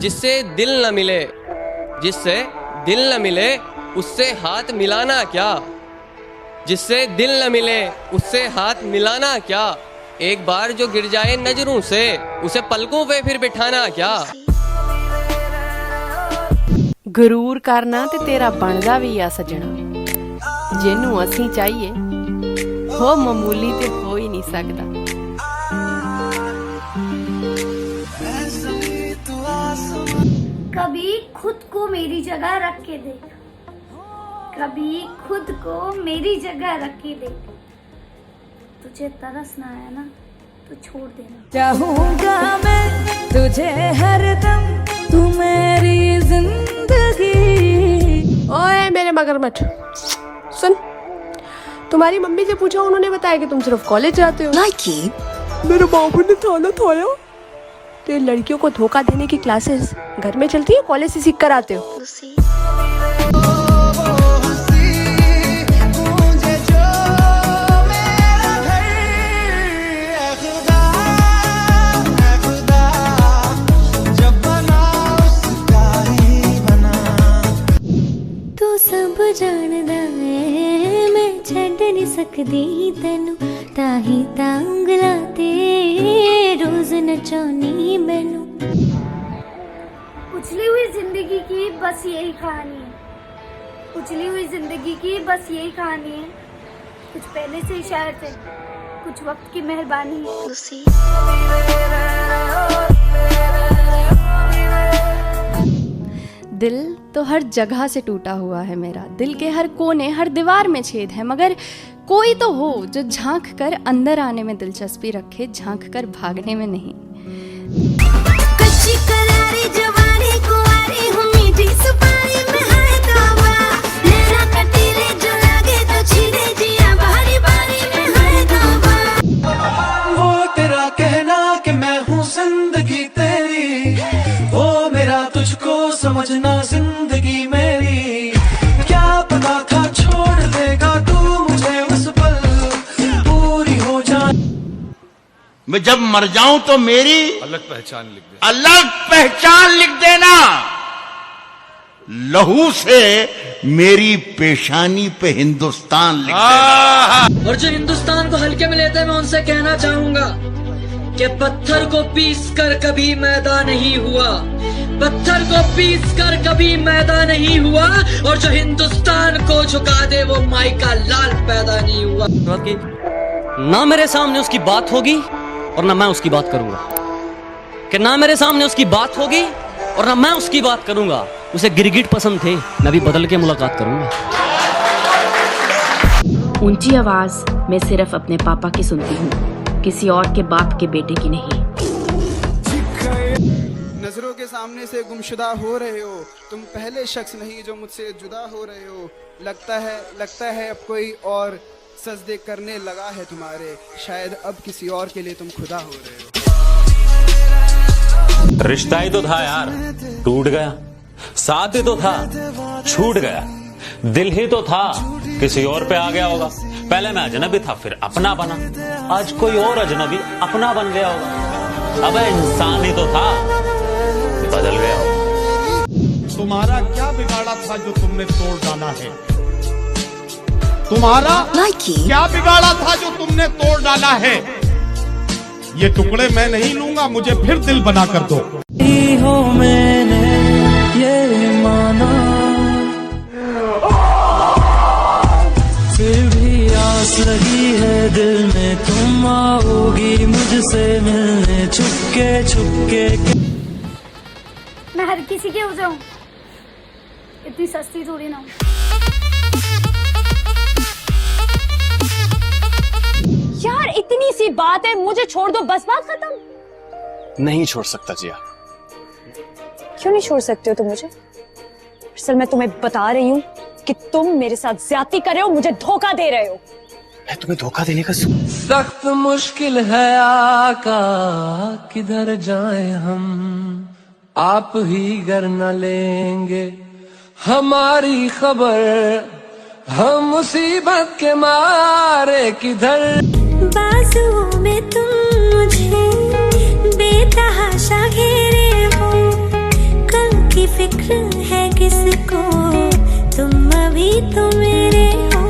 जिससे दिल न मिले, जिससे दिल न मिले उससे हाथ मिलाना क्या, जिससे दिल न मिले उससे हाथ मिलाना क्या, एक बार जो गिर जाए नजरों से उसे पलकों पे फिर बिठाना क्या। गुरूर करना ते तेरा बनदा भी आ सजना, जिन्नू असी चाहिए हो मामूली ते हो ही नहीं सकता। कभी खुद को मेरी जगह रख के देख, कभी खुद को मेरी जगह रख के देख, तुझे तरस ना आया ना तो छोड़ देना। चाहूंगा मैं तुझे हरदम, तू मेरी जिंदगी। ओए मेरे मगरमच्छ सुन, तुम्हारी मम्मी से पूछा, उन्होंने बताया कि तुम सिर्फ कॉलेज जाते हो। लाइकी मेरे बाबू ने थाना थाया, तो लड़कियों को धोखा देने की क्लासेस घर में चलती है, कॉलेज से सीख कर आते हो। तू सब जानदा है, मैं छड़ नहीं सकदी तेनू, ताही तांगला ते रोज नचानी मैनू। उछली हुई जिंदगी की बस यही कहानी है, उछली हुई जिंदगी की बस यही कहानी है, कुछ पहले से ही शायर थे, कुछ वक्त की मेहरबानी है। दिल तो हर जगह से टूटा हुआ है मेरा, दिल के हर कोने हर दीवार में छेद है, मगर कोई तो हो जो झांक कर अंदर आने में दिलचस्पी रखे, झांक कर भागने में नहीं। कच्ची करारी जवानी कुंवारी हूँ, मीठी सुपारी में है तौबा, नैना कटीले जो लागे तो छीने जिया, बारी बारी में है तौबा। वो तेरा कहना कि मैं हूँ जिंदगी तेरी, वो मेरा तुझको समझना जिंदगी मेरी, क्या पता था छोड़ देगा तू मुझे उस पल, पूरी हो जाए। मैं जब मर जाऊं तो मेरी अलग पहचान लिख दे, अलग पहचान लिख देना, लहू से मेरी पेशानी पे हिंदुस्तान लिख देना। और जो हिंदुस्तान को हल्के में लेते हैं, मैं उनसे कहना चाहूंगा कि पत्थर को पीस कर कभी मैदा नहीं हुआ, पत्थर को पीस कर कभी मैदा नहीं हुआ, और जो हिंदुस्तान को झुका दे वो माई का लाल पैदा नहीं हुआ। ना मेरे सामने उसकी बात होगी और ना मैं उसकी बात करूंगा, कि ना मेरे सामने उसकी बात होगी और ना मैं उसकी बात करूंगा। उसे गिरगिट पसंद थे, मैं भी बदल के मुलाकात करूंगा। ऊंची आवाज मैं सिर्फ अपने पापा की सुनती हूँ, किसी और के बाप के बेटे की नहीं। नजरों के सामने से गुमशुदा हो रहे हो, तुम पहले शख्स नहीं जो मुझसे जुदा हो रहे हो, लगता है अब कोई और सजदे करने लगा है तुम्हारे, शायद अब किसी और के लिए तुम खुदा हो रहे हो। रिश्ता ही तो था यार, टूट गया, साथ ही तो था, छूट गया, दिल ही तो था, किसी और पे आ गया होगा। पहले मैं अजनबी था, फिर अपना बना, आज कोई और अजनबी अपना बन गया होगा। अब इंसान ही तो था, बदल गया होगा। तुम्हारा क्या बिगाड़ा था जो तुमने तोड़ डाला है, तुम्हारा क्या बिगाड़ा था जो तुमने तोड़ डाला है, ये टुकड़े मैं नहीं लूंगा, मुझे फिर दिल बना कर दो। हो मैंने ये माना, फिर भी आस लगी है दिल में, तुम आओगी मुझसे मिलने, छुपके छुपके। मैं हर किसी के हो जाऊं, इतनी सस्ती थोड़ी ना हूं। यार इतनी सी बात है, मुझे छोड़ दो, बस बात खत्म। नहीं छोड़ सकता जिया। क्यों नहीं छोड़ सकते हो तुम मुझे? दरअसल मैं तुम्हें बता रही हूँ कि तुम मेरे साथ ज्यादती कर रहे हो, मुझे धोखा दे रहे हो। मैं तुम्हें धोखा देने का सख्त मुश्किल है आका, किधर जाए हम, आप ही गर न लेंगे हमारी खबर, हम मुसीबत के मारे किधर। बाजुओं में तुम मुझे बेतहाशा घेरे हो, किसको, तुम अभी तो मेरे हो।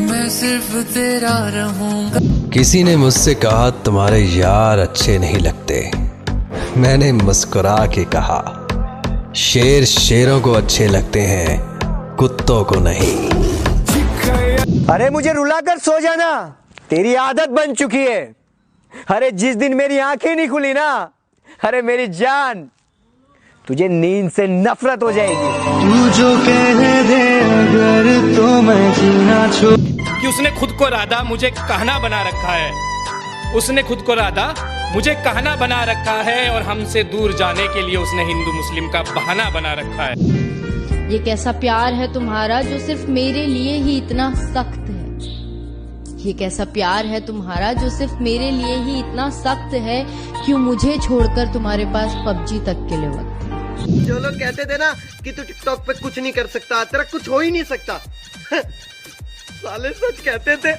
मैं सिर्फ तेरा रहूंगा। किसी ने मुझसे कहा तुम्हारे यार अच्छे नहीं लगते। मैंने मुस्कुरा के कहा शेर शेरों को अच्छे लगते हैं, कुत्तों को नहीं। अरे मुझे रुलाकर सो जाना, तेरी आदत बन चुकी है। अरे जिस दिन मेरी आंखें नहीं खुली ना, अरे मेरी जान, तुझे नींद से नफरत हो जाएगी। तू जो कह दे अगर तो मैं जीना छोड़। कि उसने खुद को राधा मुझे कहना बना रखा है, उसने खुद को राधा मुझे कहना बना रखा है, और हमसे दूर जाने के लिए उसने हिंदू मुस्लिम का बहाना बना रखा है। ये कैसा प्यार है तुम्हारा जो सिर्फ मेरे लिए ही इतना सख्त है। ये कैसा प्यार है तुम्हारा जो सिर्फ मेरे लिए ही इतना सख्त है। क्यों मुझे छोड़कर तुम्हारे पास पबजी तक के लिए वक्त। जो लोग कहते थे ना कि तू टिकटॉक पे कुछ नहीं कर सकता, तेरा कुछ हो ही नहीं सकता, साले सच कहते थे।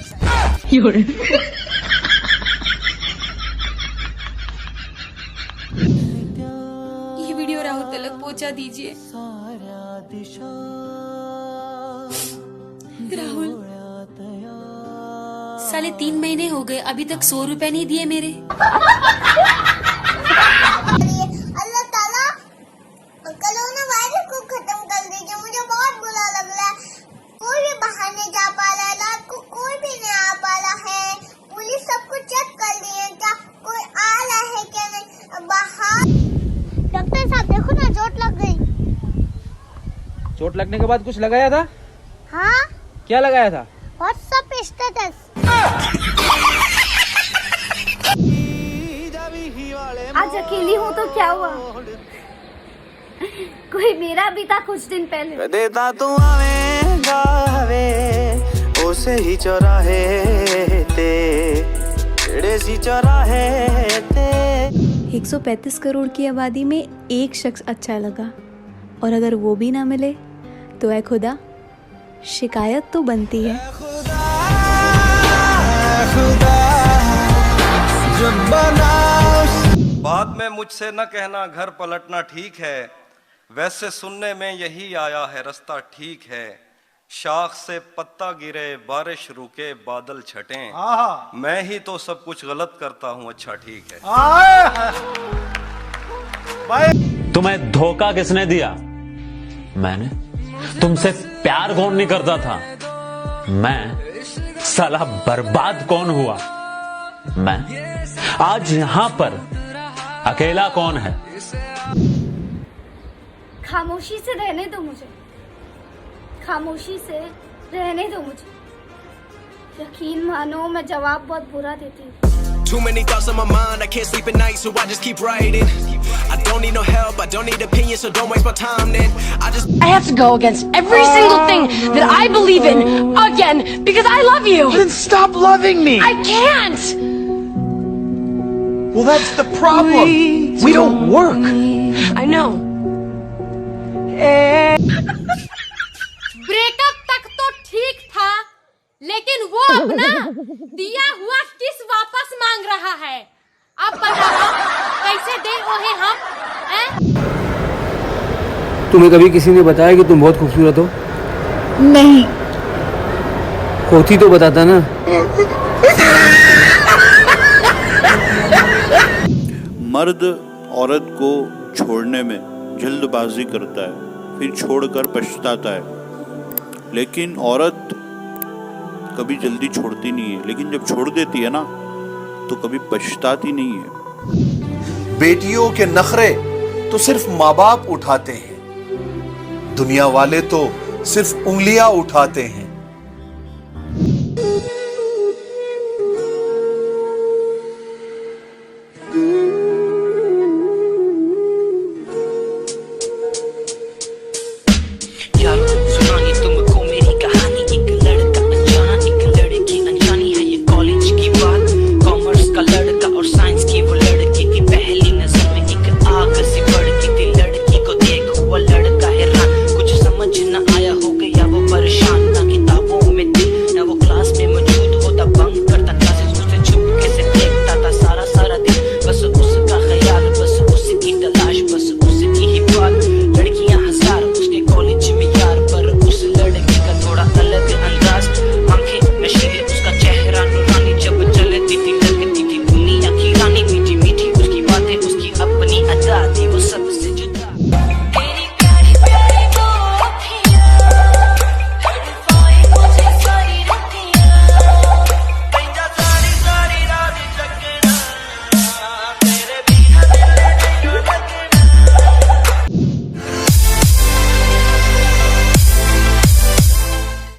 ये वीडियो राहुल तलक पहुंचा दीजिए। राहुल, साले 3 महीने हो गए, अभी तक 100 रुपए नहीं दिए मेरे। अल्लाह ताला कोरोना वायरस को खत्म कर दीजिए, मुझे बहुत बुरा लग रहा है। कोई भी बाहर नहीं जा पा रहा है, रात को कोई भी नहीं आ पा रहा है। पुलिस सबको चेक कर रही है, क्या कोई आ रहा है क्या नहीं बाहर। डॉक्टर साहब देखो ना, चोट लग गई। चोट लगने के बाद कुछ लगाया था? हाँ, क्या लगाया था? WhatsApp status. आज अकेली हूँ तो क्या हुआ, कोई मेरा भी था कुछ दिन पहले। देता तू आवेगा वे उसे ही चौराहे ते, तेरे सी चौराहे ते। 135 करोड़ की आबादी में एक शख्स अच्छा लगा, और अगर वो भी ना मिले तो ऐ खुदा, शिकायत तो बनती है। बाद में मुझसे न कहना घर पलटना ठीक है, वैसे सुनने में यही आया है रास्ता ठीक है। शाख से पत्ता गिरे, बारिश रुके, बादल छटें, मैं ही तो सब कुछ गलत करता हूँ, अच्छा ठीक है। तुम्हें धोखा किसने दिया? मैंने। तुमसे प्यार कौन नहीं करता था? मैं। साला बर्बाद कौन हुआ? मैं। आज यहां पर अकेला कौन है? खामोशी से रहने दो मुझे, खामोशी से रहने दो मुझे। यकीन मानो मैं जवाब बहुत बुरा देती हूँ। Too many thoughts on my mind, I can't sleep at night, so I just keep writing. I don't need no help, I don't need opinions, so don't waste my time then. I have to go against every single thing that I believe in again because I love you. Then stop loving me. I can't. Well, that's the problem. We don't work. I know. Breakup तक तो ठीक था, लेकिन वो अपना दिया हुआ किस वापस मांग रहा है। अब बताओ कैसे दे ओहे हम, हैं? तुम्हें कभी किसी ने बताया कि तुम बहुत खूबसूरत हो? नहीं। होती तो बताता ना। मर्द औरत को छोड़ने में जल्दबाजी करता है, फिर छोड़कर पछताता है, लेकिन औरत कभी जल्दी छोड़ती नहीं है, लेकिन जब छोड़ देती है ना तो कभी पछताती नहीं है। बेटियों के नखरे तो सिर्फ माँ बाप उठाते हैं, दुनिया वाले तो सिर्फ उंगलियां उठाते हैं।